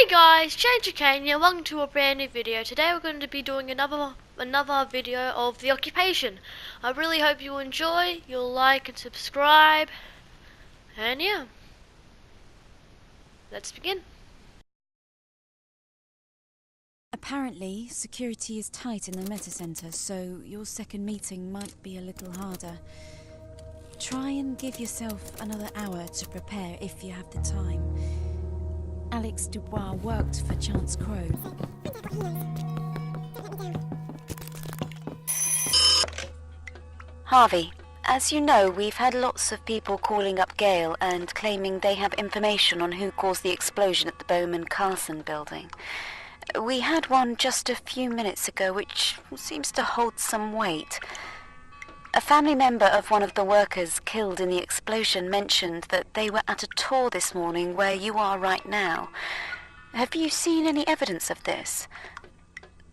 Hey guys, Kane here, welcome to a brand new video. Today we're going to be doing another video of The Occupation. I really hope you enjoy, you'll like and subscribe, and yeah, let's begin. Apparently, security is tight in the Meta Center, so your second meeting might be a little harder. Try and give yourself another hour to prepare if you have the time. Alex Dubois worked for Chance Crow. Harvey, as you know, we've had lots of people calling up Gale and claiming they have information on who caused the explosion at the Bowman-Carson building. We had one just a few minutes ago which seems to hold some weight. A family member of one of the workers killed in the explosion mentioned that they were at a tour this morning where you are right now. Have you seen any evidence of this?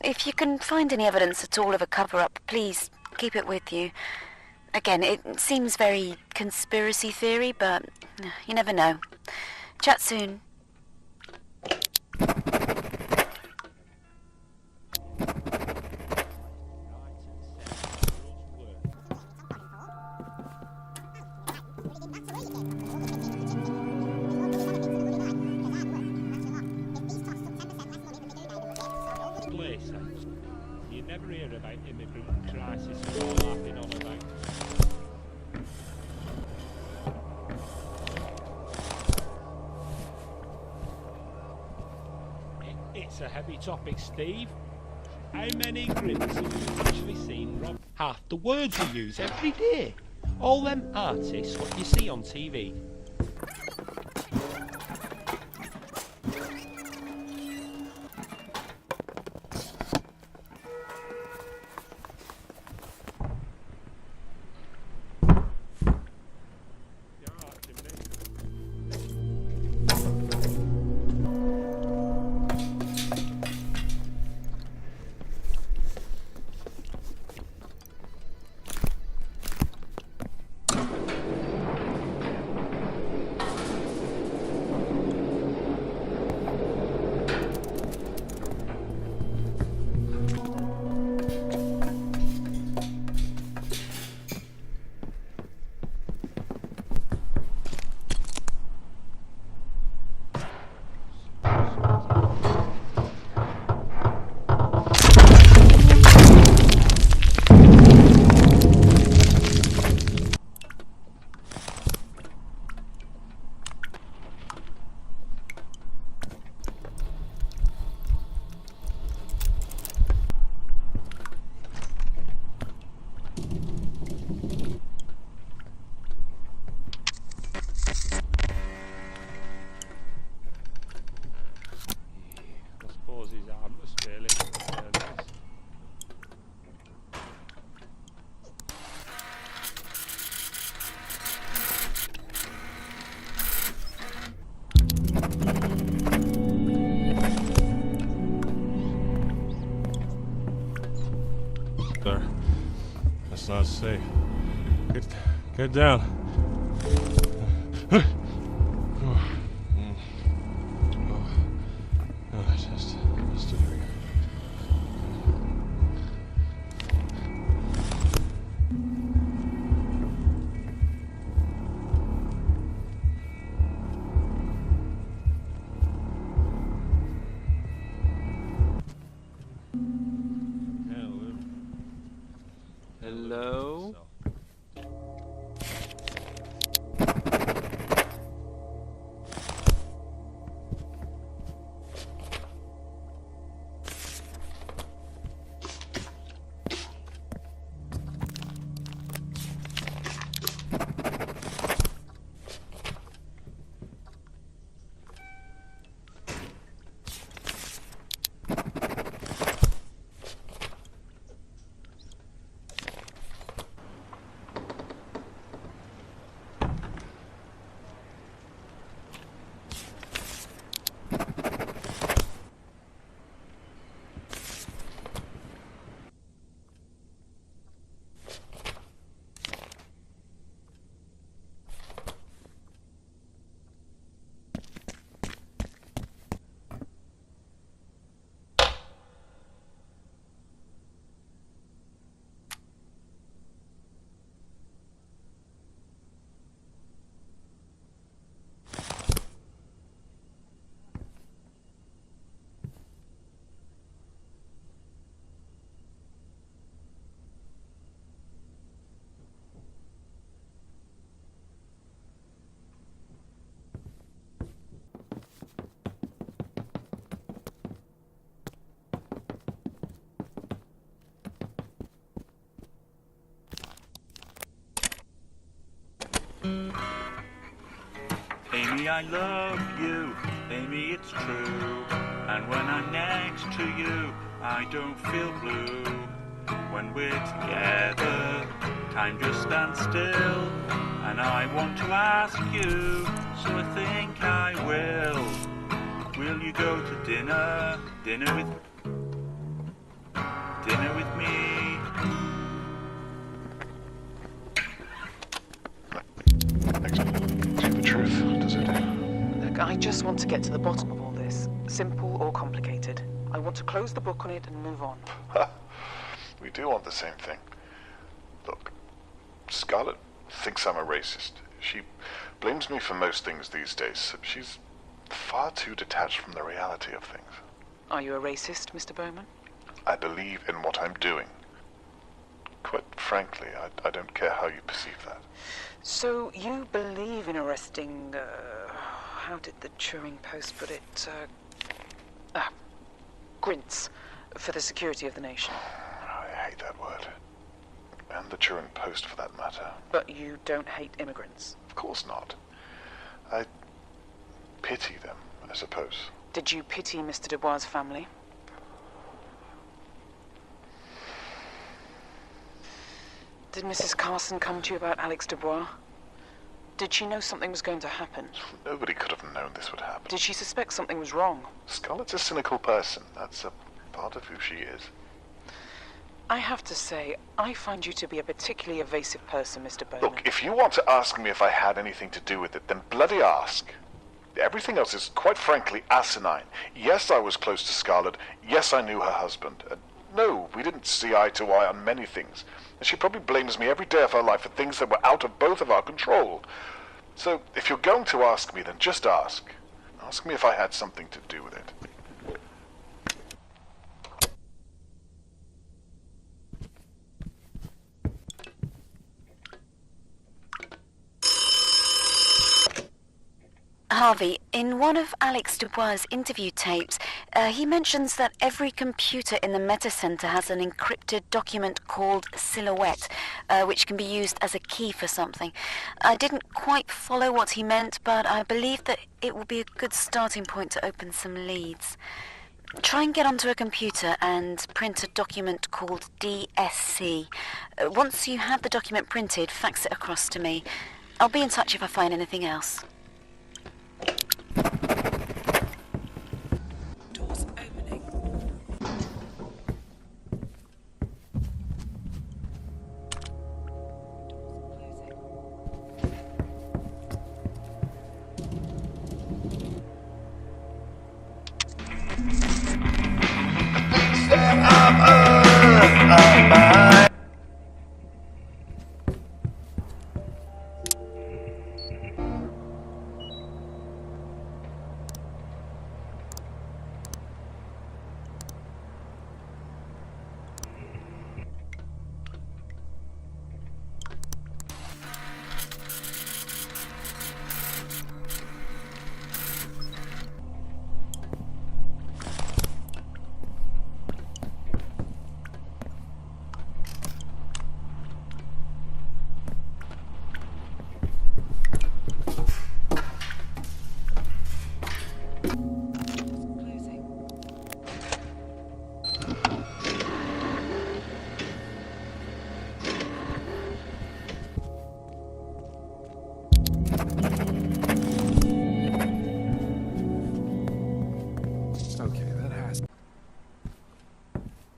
If you can find any evidence at all of a cover-up, please keep it with you. Again, it seems very conspiracy theory, but you never know. Chat soon. You never hear about immigrant crisis and all laughing on about. It's a heavy topic, Steve. How many grips have you actually seen Rob? Half the words you use every day. All them artists what you see on TV. His arm was failing. There. That's not safe. Get down. Just a drink. Hello? Amy, I love you. Amy, it's true. And when I'm next to you, I don't feel blue. When we're together, time just stands still. And I want to ask you, so I think I will. Will you go to dinner? Dinner with me? Actually, the truth, does it? Look, I just want to get to the bottom of all this, simple or complicated. I want to close the book on it and move on. We do want the same thing. Look, Scarlett thinks I'm a racist. She blames me for most things these days. She's far too detached from the reality of things. Are you a racist, Mr. Bowman? I believe in what I'm doing. Quite frankly, I don't care how you perceive that. So you believe in arresting, how did the Turing Post put it, Grints, for the security of the nation? I hate that word. And the Turing Post, for that matter. But you don't hate immigrants? Of course not. I pity them, I suppose. Did you pity Mr. Dubois' family? Did Mrs. Carson come to you about Alex Dubois? Did she know something was going to happen? Nobody could have known this would happen. Did she suspect something was wrong? Scarlett's a cynical person. That's a part of who she is. I have to say, I find you to be a particularly evasive person, Mr. Bowman. Look, if you want to ask me if I had anything to do with it, then bloody ask. Everything else is, quite frankly, asinine. Yes, I was close to Scarlett. Yes, I knew her husband. No, we didn't see eye to eye on many things. And she probably blames me every day of her life for things that were out of both of our control. So, if you're going to ask me, then just ask. Ask me if I had something to do with it. Harvey, in one of Alex Dubois' interview tapes, he mentions that every computer in the Meta Center has an encrypted document called Silhouette, which can be used as a key for something. I didn't quite follow what he meant, but I believe that it will be a good starting point to open some leads. Try and get onto a computer and print a document called DSC. Once you have the document printed, fax it across to me. I'll be in touch if I find anything else. Doors opening.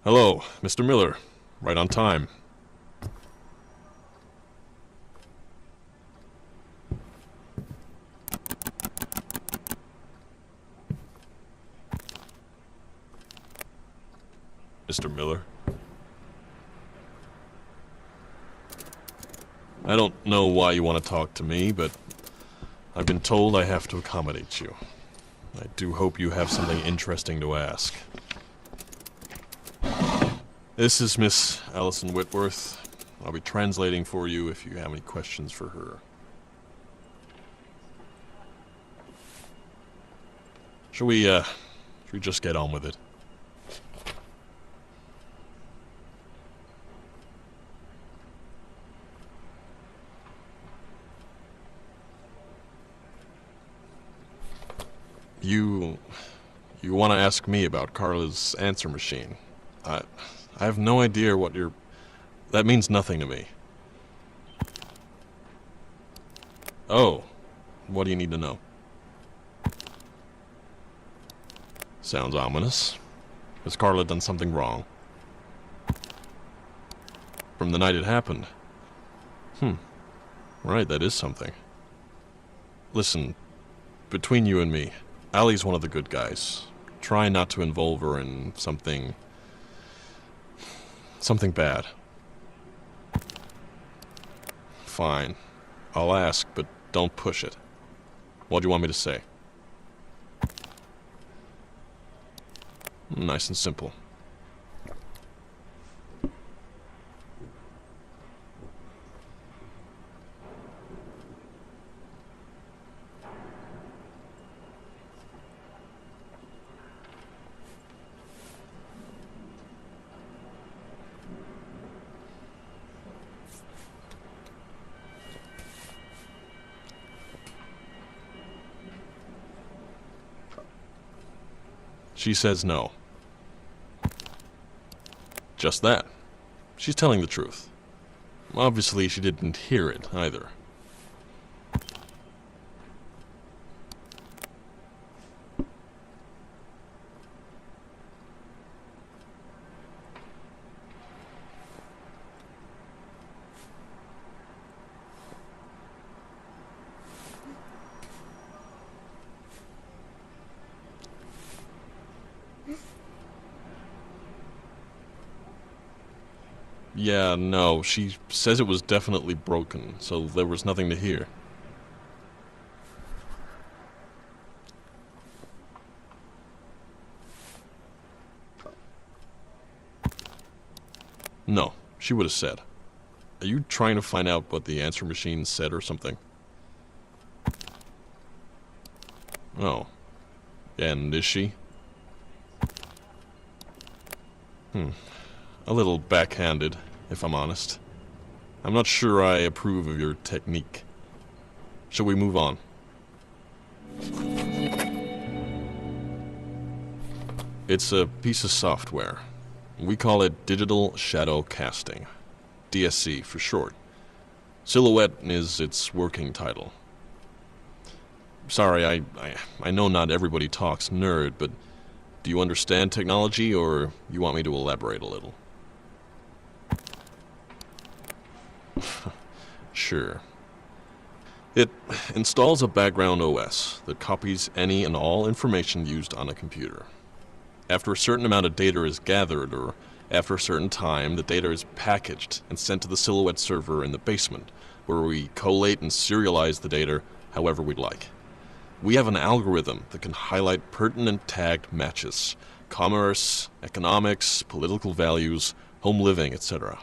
Hello, Mr. Miller. Right on time. Mr. Miller? I don't know why you want to talk to me, but I've been told I have to accommodate you. I do hope you have something interesting to ask. This is Miss Allison Whitworth. I'll be translating for you if you have any questions for her. Shall we just get on with it? You want to ask me about Carla's answer machine. I have no idea what you're... That means nothing to me. Oh, what do you need to know? Sounds ominous. Has Carla done something wrong? From the night it happened? Right, that is something. Listen, between you and me, Allie's one of the good guys. Try not to involve her in something bad. Fine. I'll ask, but don't push it. What do you want me to say? Nice and simple. She says no. Just that. She's telling the truth. Obviously, she didn't hear it, either. Yeah, no, she says it was definitely broken, so there was nothing to hear. No, she would have said. Are you trying to find out what the answer machine said or something? Oh. And is she? A little backhanded, if I'm honest. I'm not sure I approve of your technique. Shall we move on? It's a piece of software. We call it Digital Shadow Casting. DSC for short. Silhouette is its working title. Sorry, I know not everybody talks nerd, but do you understand technology, or you want me to elaborate a little? Sure. It installs a background OS that copies any and all information used on a computer. After a certain amount of data is gathered, or after a certain time, the data is packaged and sent to the Silhouette server in the basement, where we collate and serialize the data however we'd like. We have an algorithm that can highlight pertinent tagged matches: commerce, economics, political values, home living, etc.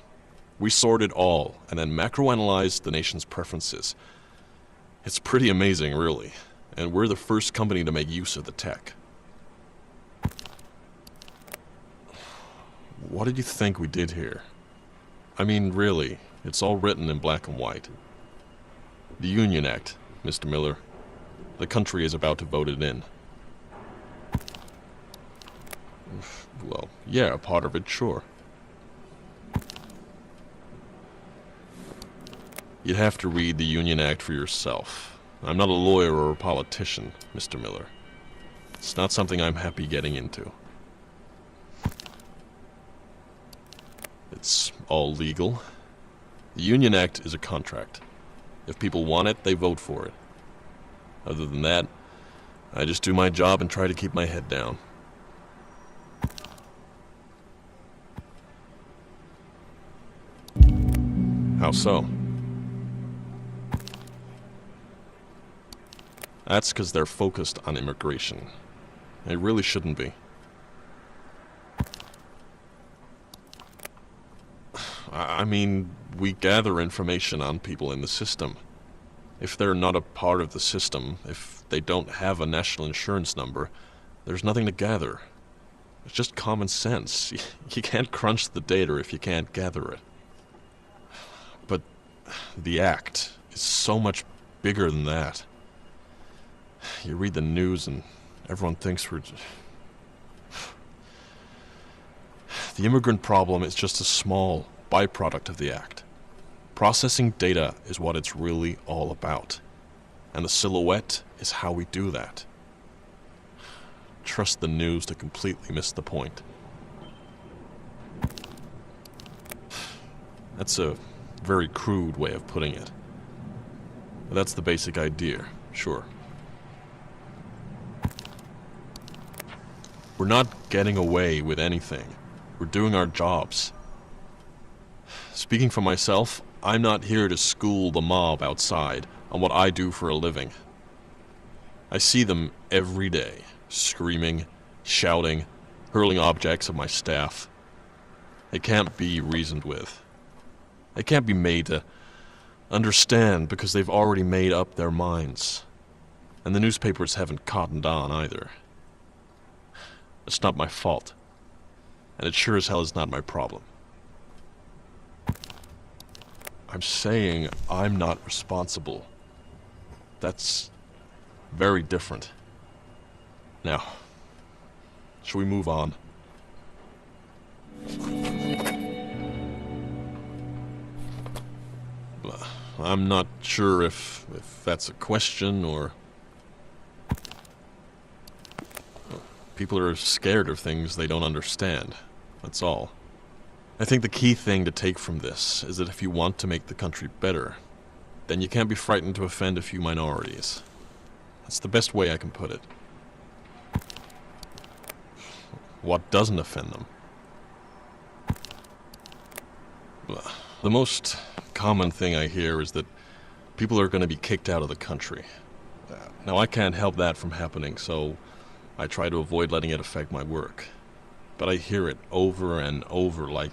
We sort it all and then macroanalyze the nation's preferences. It's pretty amazing, really, and we're the first company to make use of the tech. What did you think we did here? I mean, really, it's all written in black and white. The Union Act, Mr. Miller. The country is about to vote it in. Well, yeah, a part of it, sure. You'd have to read the Union Act for yourself. I'm not a lawyer or a politician, Mr. Miller. It's not something I'm happy getting into. It's all legal. The Union Act is a contract. If people want it, they vote for it. Other than that, I just do my job and try to keep my head down. How so? That's because they're focused on immigration. They really shouldn't be. I mean, we gather information on people in the system. If they're not a part of the system, if they don't have a national insurance number, there's nothing to gather. It's just common sense. You can't crunch the data if you can't gather it. But the act is so much bigger than that. You read the news and everyone thinks we're... The immigrant problem is just a small byproduct of the act. Processing data is what it's really all about. And the silhouette is how we do that. Trust the news to completely miss the point. That's a very crude way of putting it. But that's the basic idea, sure. We're not getting away with anything. We're doing our jobs. Speaking for myself, I'm not here to school the mob outside on what I do for a living. I see them every day, screaming, shouting, hurling objects at my staff. They can't be reasoned with. They can't be made to understand because they've already made up their minds. And the newspapers haven't cottoned on either. It's not my fault. And it sure as hell is not my problem. I'm saying I'm not responsible. That's very different. Now, shall we move on? I'm not sure if that's a question or... People are scared of things they don't understand. That's all. I think the key thing to take from this is that if you want to make the country better, then you can't be frightened to offend a few minorities. That's the best way I can put it. What doesn't offend them? The most common thing I hear is that people are going to be kicked out of the country. Now, I can't help that from happening, so I try to avoid letting it affect my work. But I hear it over and over, like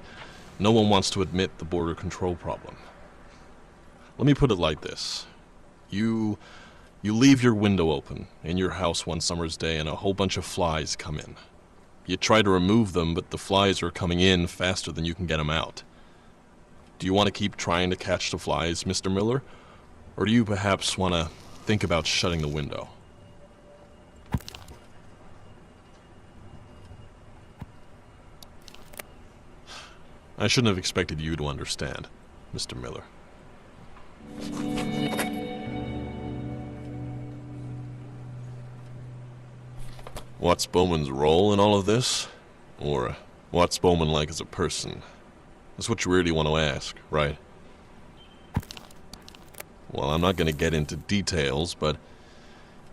no one wants to admit the border control problem. Let me put it like this. You leave your window open in your house one summer's day and a whole bunch of flies come in. You try to remove them, but the flies are coming in faster than you can get them out. Do you want to keep trying to catch the flies, Mr. Miller? Or do you perhaps want to think about shutting the window? I shouldn't have expected you to understand, Mr. Miller. What's Bowman's role in all of this? Or what's Bowman like as a person? That's what you really want to ask, right? Well, I'm not going to get into details, but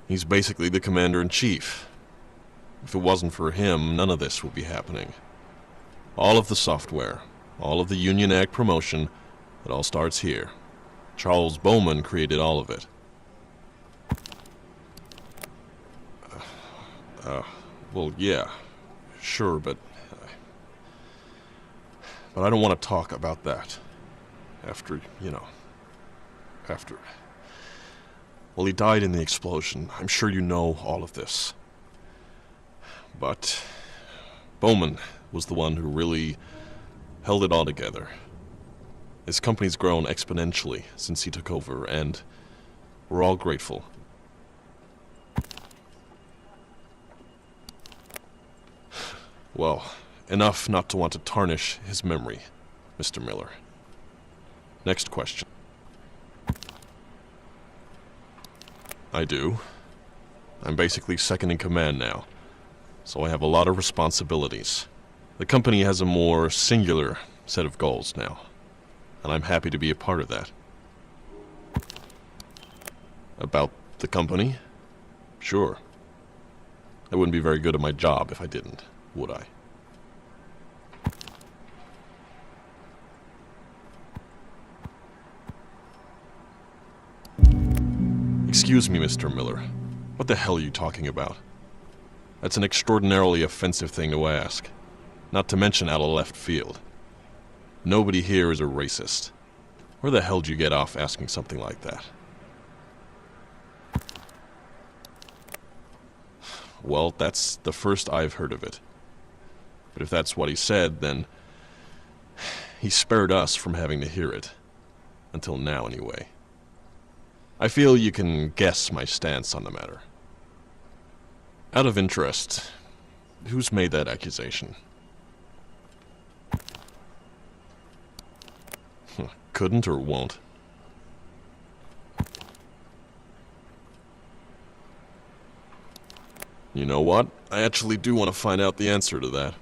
he's basically the commander-in-chief. If it wasn't for him, none of this would be happening. All of the software, all of the Union Act promotion, it all starts here. Charles Bowman created all of it. Well, yeah, sure, but I don't want to talk about that. After. Well, he died in the explosion. I'm sure you know all of this. But Bowman was the one who really held it all together. His company's grown exponentially since he took over, and we're all grateful. Well, enough not to want to tarnish his memory, Mr. Miller. Next question. I do. I'm basically second in command now, so I have a lot of responsibilities. The company has a more singular set of goals now, and I'm happy to be a part of that. About the company? Sure. I wouldn't be very good at my job if I didn't, would I? Excuse me, Mr. Miller. What the hell are you talking about? That's an extraordinarily offensive thing to ask. Not to mention out of left field. Nobody here is a racist. Where the hell did you get off asking something like that? Well, that's the first I've heard of it. But if that's what he said, then he spared us from having to hear it. Until now, anyway. I feel you can guess my stance on the matter. Out of interest, who's made that accusation? Couldn't or won't? You know what? I actually do want to find out the answer to that.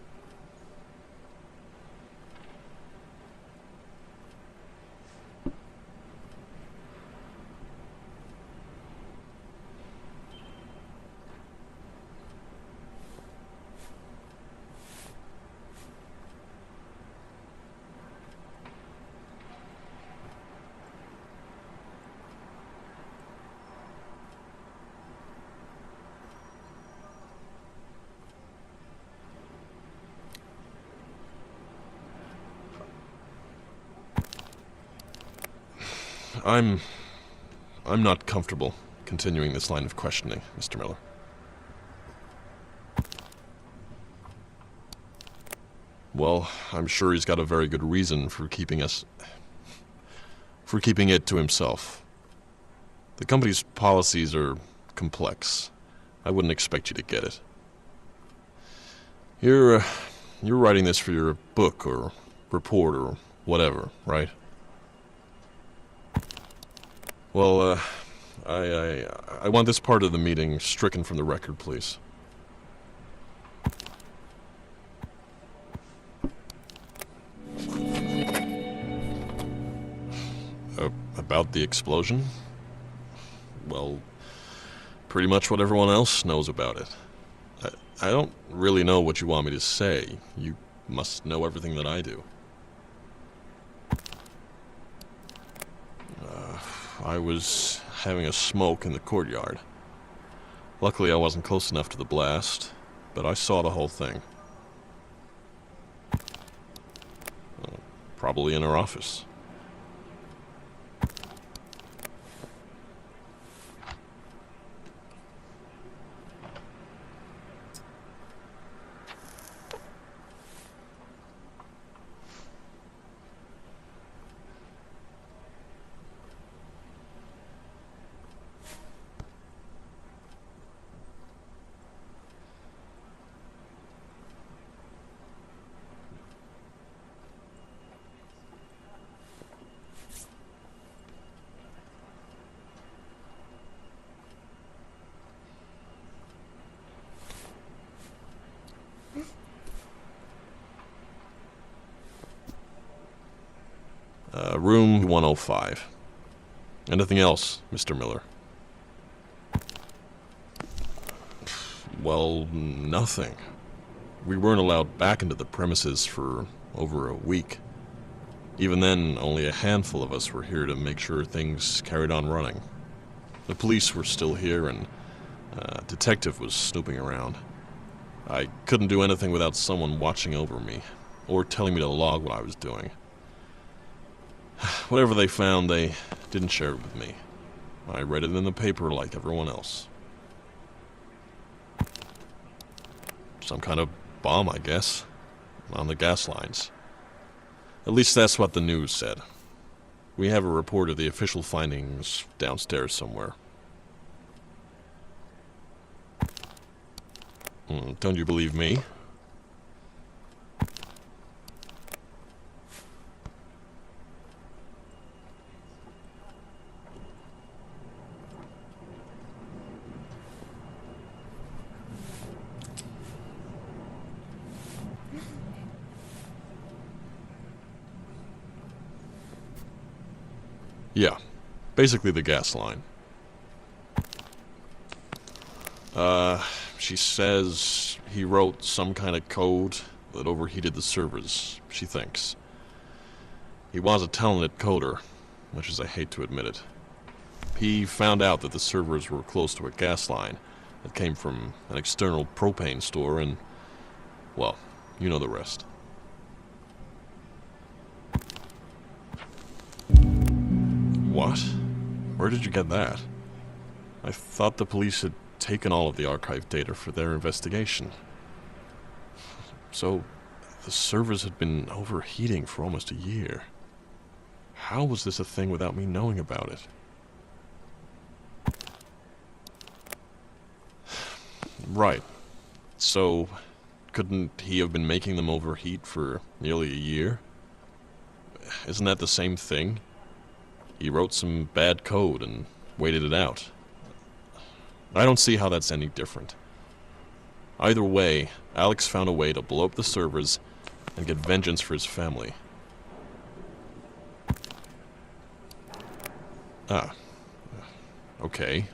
I'm not comfortable continuing this line of questioning, Mr. Miller. Well, I'm sure he's got a very good reason for keeping it to himself. The company's policies are complex. I wouldn't expect you to get it. You're writing this for your book or report or whatever, right? Well, I want this part of the meeting stricken from the record, please. About the explosion? Well, pretty much what everyone else knows about it. I don't really know what you want me to say. You must know everything that I do. I was having a smoke in the courtyard. Luckily, I wasn't close enough to the blast, but I saw the whole thing. Probably in her office. Room 105. Anything else, Mr. Miller? Well, nothing. We weren't allowed back into the premises for over a week. Even then, only a handful of us were here to make sure things carried on running. The police were still here, and a detective was snooping around. I couldn't do anything without someone watching over me, or telling me to log what I was doing. Whatever they found, they didn't share it with me. I read it in the paper like everyone else. Some kind of bomb, I guess, on the gas lines. At least that's what the news said. We have a report of the official findings downstairs somewhere. Don't you believe me? Yeah, basically the gas line. She says he wrote some kind of code that overheated the servers, she thinks. He was a talented coder, much as I hate to admit it. He found out that the servers were close to a gas line that came from an external propane store and, well, you know the rest. What? Where did you get that? I thought the police had taken all of the archive data for their investigation. So, the servers had been overheating for almost a year. How was this a thing without me knowing about it? Right. So, couldn't he have been making them overheat for nearly a year? Isn't that the same thing? He wrote some bad code and waited it out. I don't see how that's any different. Either way, Alex found a way to blow up the servers and get vengeance for his family. Ah. Okay.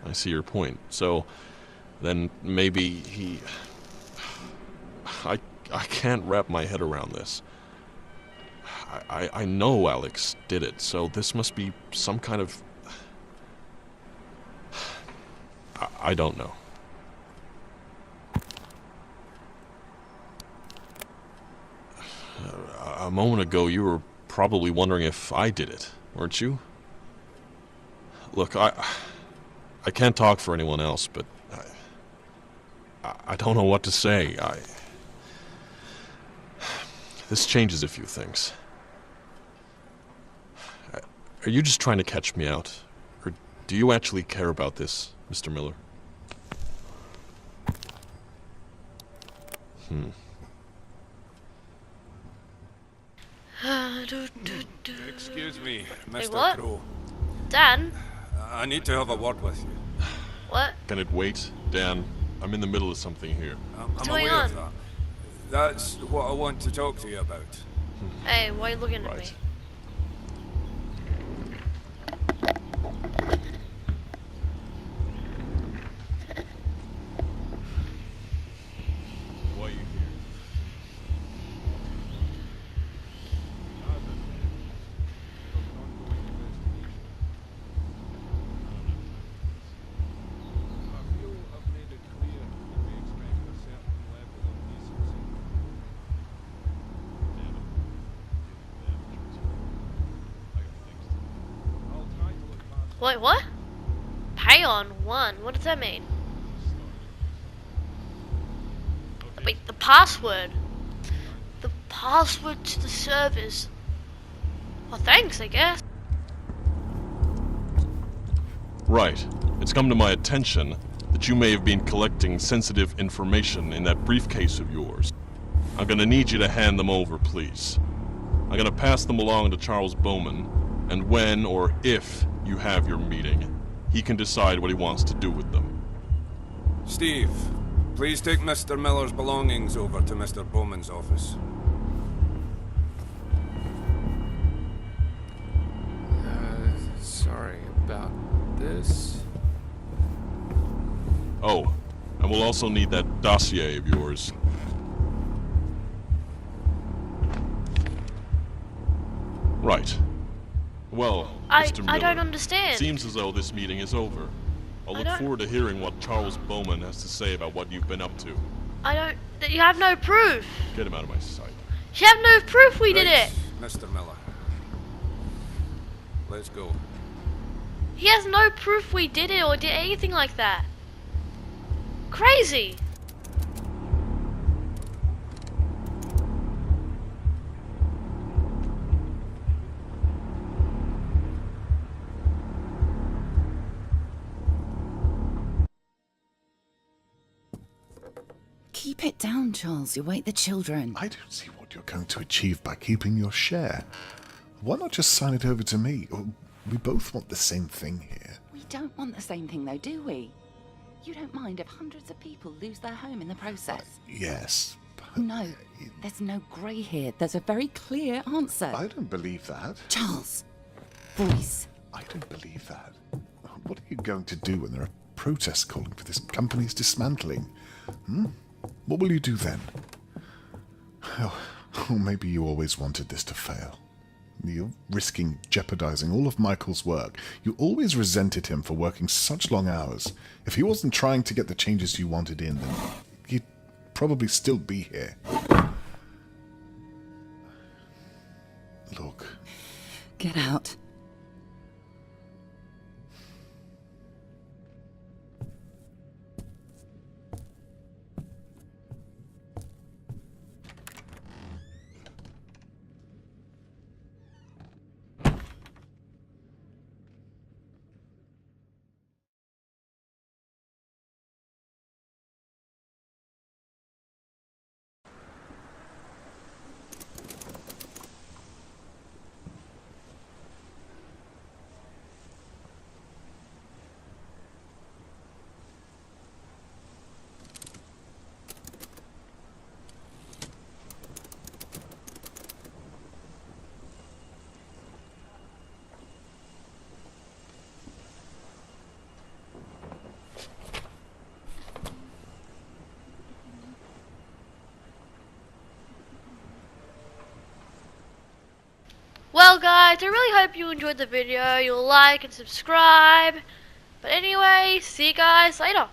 I see your point. So, then maybe he... I can't wrap my head around this. I know Alex did it, so this must be some kind of... I don't know. A moment ago, you were probably wondering if I did it, weren't you? Look, I can't talk for anyone else, but I don't know what to say. This changes a few things. Are you just trying to catch me out? Or do you actually care about this, Mr. Miller? Excuse me, Wait, Mr. what? Crow. Dan? I need to have a word with you. What? Can it wait? Dan, I'm in the middle of something here. What's I'm going aware on? of that. That's what I want to talk to you about. Hey, why are you looking at me? Right. Why are you here? Wait, what? Pay on one? What does that mean? Wait, the password. The password to the servers. Well, thanks, I guess. Right. It's come to my attention that you may have been collecting sensitive information in that briefcase of yours. I'm gonna need you to hand them over, please. I'm gonna pass them along to Charles Bowman, and when or if you have your meeting, he can decide what he wants to do with them. Steve, please take Mr. Miller's belongings over to Mr. Bowman's office. Sorry about this. Oh, and we'll also need that dossier of yours. Right. Well, Mr. Miller, I don't understand. seems as though this meeting is over. I'll look forward to hearing what Charles Bowman has to say about what you've been up to. You have no proof. Get him out of my sight. You have no proof we did Right, it. Mr. Miller. Let's go. He has no proof we did it or did anything like that. Crazy. Keep it down, Charles. You wake the children. I don't see what you're going to achieve by keeping your share. Why not just sign it over to me? We both want the same thing here. We don't want the same thing, though, do we? You don't mind if hundreds of people lose their home in the process? Yes, but... No, there's no grey here. There's a very clear answer. I don't believe that. Charles, voice. I don't believe that. What are you going to do when there are protests calling for this company's dismantling? What will you do then? Oh, maybe you always wanted this to fail. You're risking jeopardizing all of Michael's work. You always resented him for working such long hours. If he wasn't trying to get the changes you wanted in, then he'd probably still be here. Look. Get out. Well guys, I really hope you enjoyed the video. You'll like and subscribe. But anyway, see you guys later.